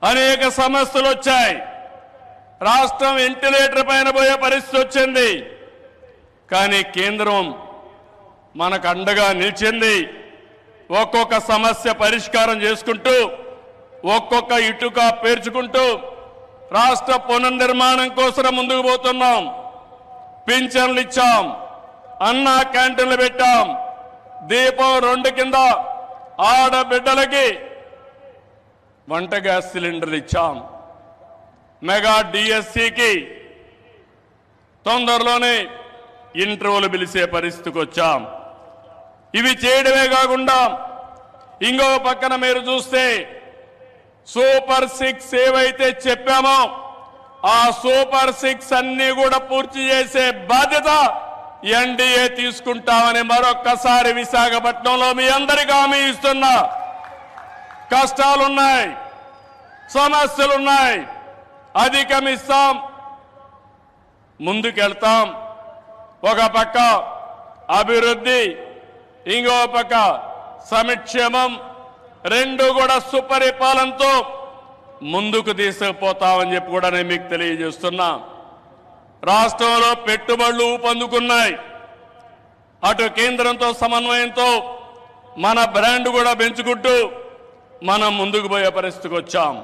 అనేక సమస్యలు వచ్చాయి. రాష్ట్రం వెంటిలేటర్ పైన పోయే పరిస్థితి వచ్చింది. కానీ కేంద్రం మనకు అండగా నిలిచింది. ఒక్కొక్క సమస్య పరిష్కారం చేసుకుంటూ, ఒక్కొక్క ఇటుక పేర్చుకుంటూ రాష్ట్ర పునర్నిర్మాణం కోసం ముందుకు పోతున్నాం. పింఛన్లు ఇచ్చాం, అన్నా క్యాంటీన్లు పెట్టాం, దీపం 2 కింద ఆడబిడ్డలకి వంట గ్యాస్ సిలిండర్లు ఇచ్చాం, మెగా డిఎస్సికి తొందరలోనే ఇంటర్వ్యూలు పిలిచే పరిస్థితికి వచ్చాం. ఇవి చేయడమే కాకుండా ఇంకో పక్కన మీరు చూస్తే సూపర్ 6 ఏవైతే చెప్పామో ఆ సూపర్ 6 అన్ని కూడా పూర్తి చేసే బాధ్యత ఎన్డీఏ తీసుకుంటామని మరొక్కసారి విశాఖపట్నంలో మీ అందరికీ హామీ ఇస్తున్నా. కష్టాలున్నాయి, సమస్యలున్నాయి, అధిగమిస్తాం, ముందుకెళ్తాం. ఒక పక్క అభివృద్ధి, ఇంకో పక్క సంక్షేమం, రెండు కూడా సుపరిపాలనతో ముందుకు తీసుకుపోతామని చెప్పి కూడా నేను మీకు తెలియజేస్తున్నా. రాష్ట్రంలో పెట్టుబడులు ఊపందుకున్నాయి. అటు కేంద్రంతో సమన్వయంతో మన బ్రాండ్ కూడా పెంచుకుంటూ మనం ముందుకు పోయే పరిస్థితికి వచ్చాం.